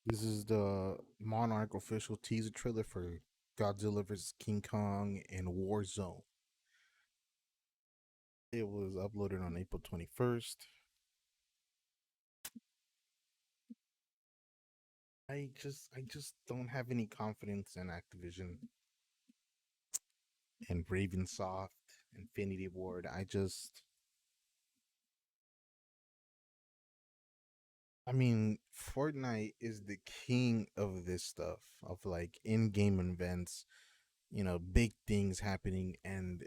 This is the Monarch official teaser trailer for GodZilla vs. King Kong and Warzone. It was uploaded on April 21st. I just don't have any confidence in Activision and Ravensoft, Infinity Ward. I mean, Fortnite is the king of this stuff, of like in-game events, big things happening, and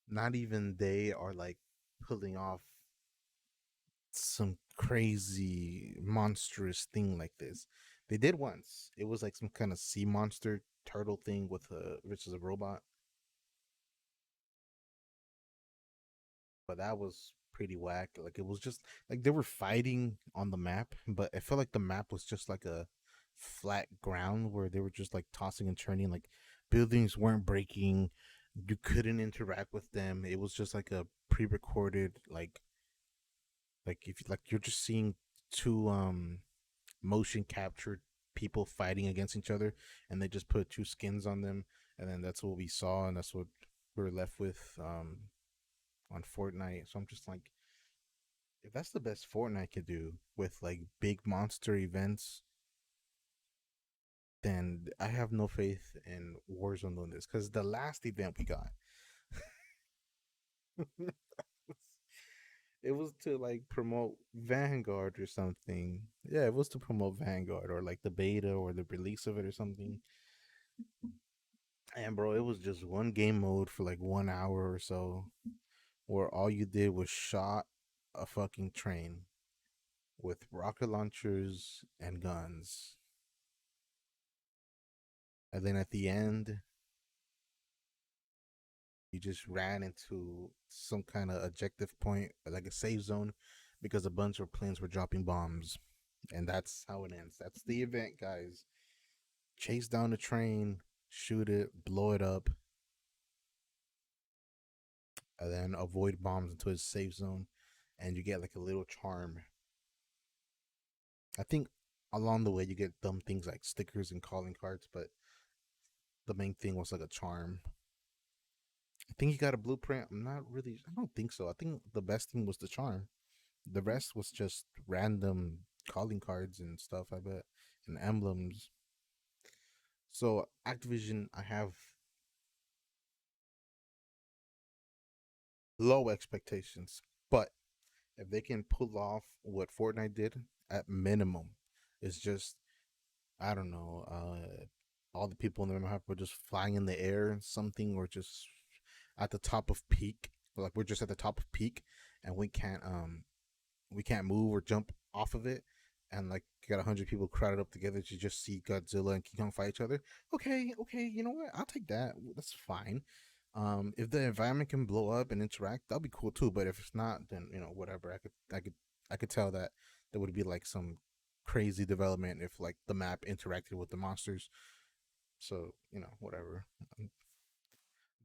not even they are like pulling off some crazy monstrous thing like this. They did once. It was like some kind of sea monster turtle thing with a which is a robot, but that was pretty whack. Like it was just like they were fighting on the map, but I felt like the map was just like a flat ground where they were just like tossing and turning. Like buildings weren't breaking. You couldn't interact with them. It was just like a pre-recorded like if like you're just seeing two motion captured people fighting against each other, and they just put two skins on them, and then that's what we saw, and that's what we were left with on Fortnite. So I'm just like, if that's the best Fortnite could do with like big monster events, then I have no faith in Warzone doing this, because the last event we got, it was to like promote Vanguard or something. Yeah, it was to promote Vanguard or like the beta or the release of it or something. And bro, it was just one game mode for like 1 hour or so, where all you did was shot a fucking train with rocket launchers and guns. And then at the end, you just ran into some kind of objective point, like a safe zone, because a bunch of planes were dropping bombs. And that's how it ends. That's the event, guys. Chase down the train, shoot it, blow it up, and then avoid bombs into a safe zone. And you get like a little charm. I think along the way you get dumb things like stickers and calling cards, but the main thing was like a charm. I think he got a blueprint. I'm not really. I don't think so. I think the best thing was the charm. The rest was just random calling cards and stuff. I bet, and emblems. So Activision, I have low expectations, but if they can pull off what Fortnite did, at minimum, it's just I don't know. All the people in the map were just flying in the air, something, or just at the top of peak. Like we're just at the top of peak, and we can't move or jump off of it. And like you got 100 people crowded up together to just see Godzilla and King Kong fight each other. Okay, okay, you know what? I'll take that. That's fine. If the environment can blow up and interact, that'll be cool too. But if it's not, then whatever. I could tell that there would be like some crazy development if like the map interacted with the monsters. So whatever.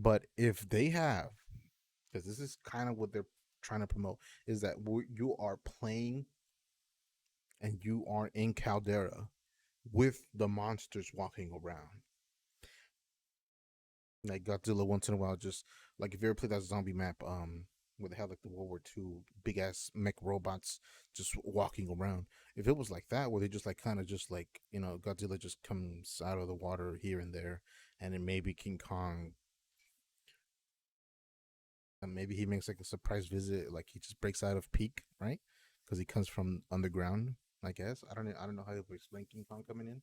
But if they have, because this is kind of what they're trying to promote, is that you are playing and you are in Caldera with the monsters walking around. Like Godzilla once in a while, just like if you ever played that zombie map, where they had like the World War II big ass mech robots just walking around. If it was like that, where they just like kind of just like Godzilla just comes out of the water here and there, and then maybe King Kong, and maybe he makes like a surprise visit, like he just breaks out of peak, right? Because he comes from underground. I guess I don't know how to explain King Kong coming in.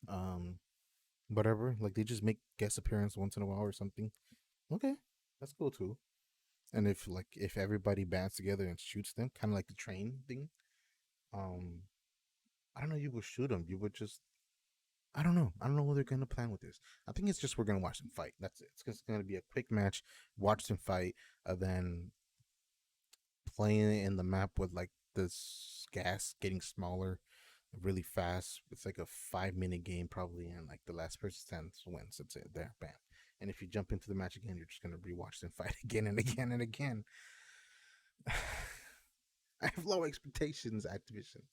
Um, whatever. Like they just make guest appearance once in a while or something. Okay, that's cool too. And if everybody bands together and shoots them, kind of like the train thing, um, I don't know. You would shoot them. You would just. I don't know. I don't know what they're gonna plan with this. I think it's just we're gonna watch them fight. That's it. It's just gonna be a quick match, watch them fight, and then playing it in the map with like this gas getting smaller really fast. It's like a 5 minute game probably, and like the last person stands wins. That's it. There, bam. And if you jump into the match again, you're just gonna rewatch them fight again and again and again. I have low expectations, Activision.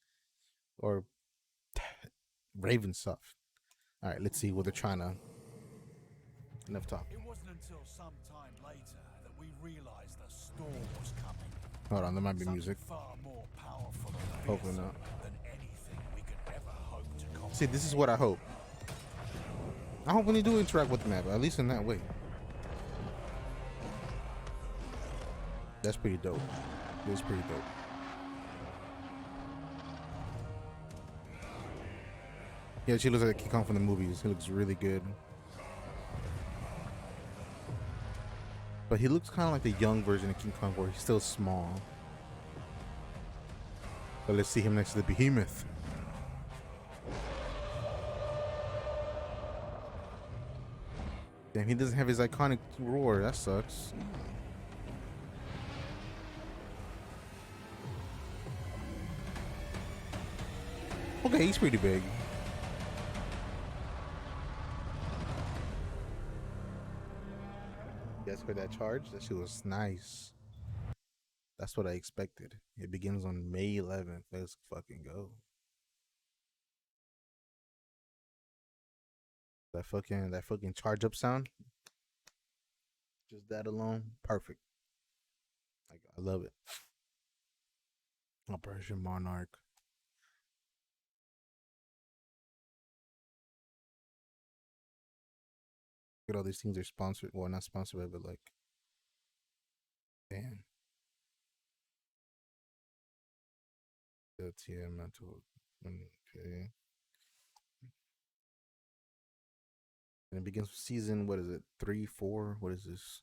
or Raven stuff. All right, let's see what they're trying to. Enough talk. It wasn't until some time later that we realized the storm was coming. Hold on, there might be Something music. far more powerful and Hopefully fearsome not. than anything we could ever hope to comprehend. See, this is what I hope. I hope when you do interact with the map, at least in that way. That's pretty dope. It's pretty dope. Yeah, she looks like KingKong from the movies. He looks really good. But he looks kind of like the young version of KingKong where he's still small. But let's see him next to the behemoth. Damn, he doesn't have his iconic roar. That sucks. Okay, he's pretty big. You guys heard that charge? That shit was nice. That's what I expected. It begins on May 11th. Let's fucking go. That fucking charge up sound. Just that alone, perfect. Like I love it. Operation Monarch. Look at all these things are sponsored. Well, not sponsored by, but like, damn. The TM mental. Okay. And it begins with season. What is it? 3, 4. What is this?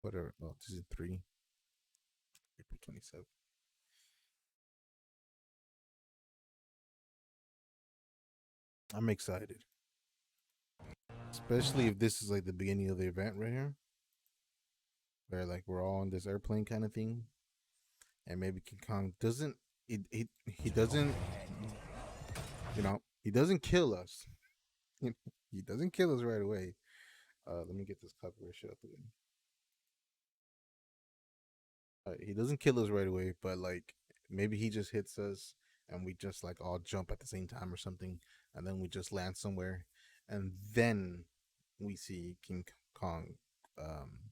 Whatever. Oh, season 3. April 27th. I'm excited, especially if this is like the beginning of the event right here, where like we're all on this airplane kind of thing, and maybe King Kong doesn't. He doesn't. You know, he doesn't kill us. He doesn't kill us right away. Let me get this copyright shit out the way. He doesn't kill us right away, but like maybe he just hits us and we just like all jump at the same time or something, and then we just land somewhere, and then we see King Kong um,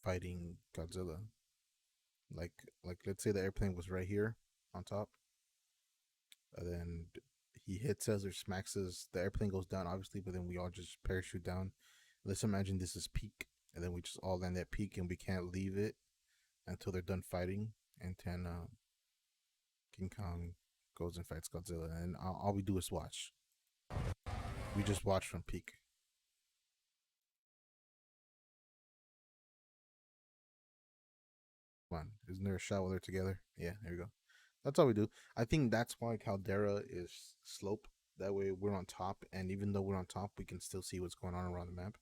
fighting Godzilla. Like like let's say the airplane was right here on top, and then he hits us or smacks us. The airplane goes down, obviously, but then we all just parachute down. Let's imagine this is peak, and then we just all land at peak, and we can't leave it until they're done fighting. And then King Kong goes and fights Godzilla, and all we do is watch. We just watch from peak. Come on, isn't there a shot where they're together? Yeah, there we go. That's all we do. I think that's why Caldera is slope. That way we're on top, and even though we're on top, we can still see what's going on around the map.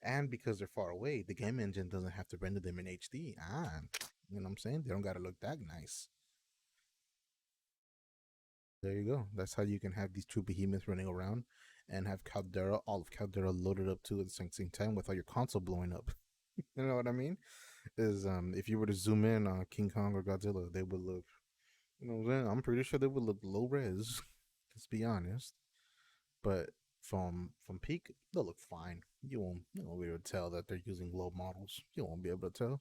And because they're far away, the game engine doesn't have to render them in HD. You know what I'm saying? They don't gotta look that nice. There you go. That's how you can have these two behemoths running around and have Caldera, all of Caldera loaded up too at the same time without your console blowing up. You know what I mean? Is if you were to zoom in on King Kong or Godzilla, they would look, you know what I'm saying? I'm pretty sure they would look low res. Let's be honest. But from peak, they'll look fine. You won't be able to tell that they're using low models. You won't be able to tell.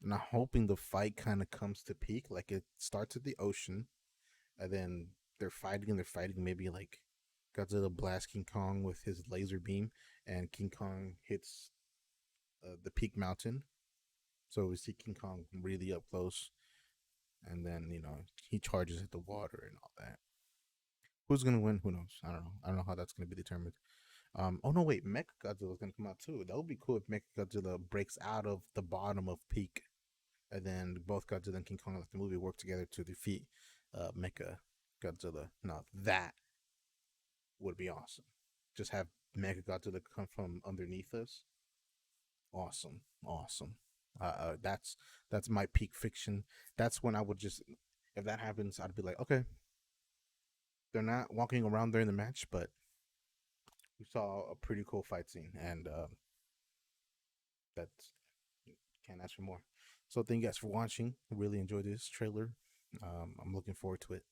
And I'm hoping the fight kind of comes to peak, like it starts at the ocean, and then they're fighting maybe like Godzilla blasts King Kong with his laser beam, and King Kong hits the peak mountain. So we see King Kong really up close, and then he charges at the water and all that. Who's gonna win? Who knows? I don't know. I don't know how that's gonna be determined. Oh no, wait, Mecha Godzilla is gonna come out too. That would be cool if Mecha Godzilla breaks out of the bottom of peak, and then both Godzilla and King Kong, like the movie, work together to defeat Mecha Godzilla. Now that would be awesome. Just have Mega Godzilla come from underneath us. Awesome, awesome. That's my peak fiction. That's when I would just, if that happens, I'd be like, okay, they're not walking around during the match, but we saw a pretty cool fight scene, and that's can't ask for more. So thank you guys for watching. Really enjoyed this trailer. I'm looking forward to it.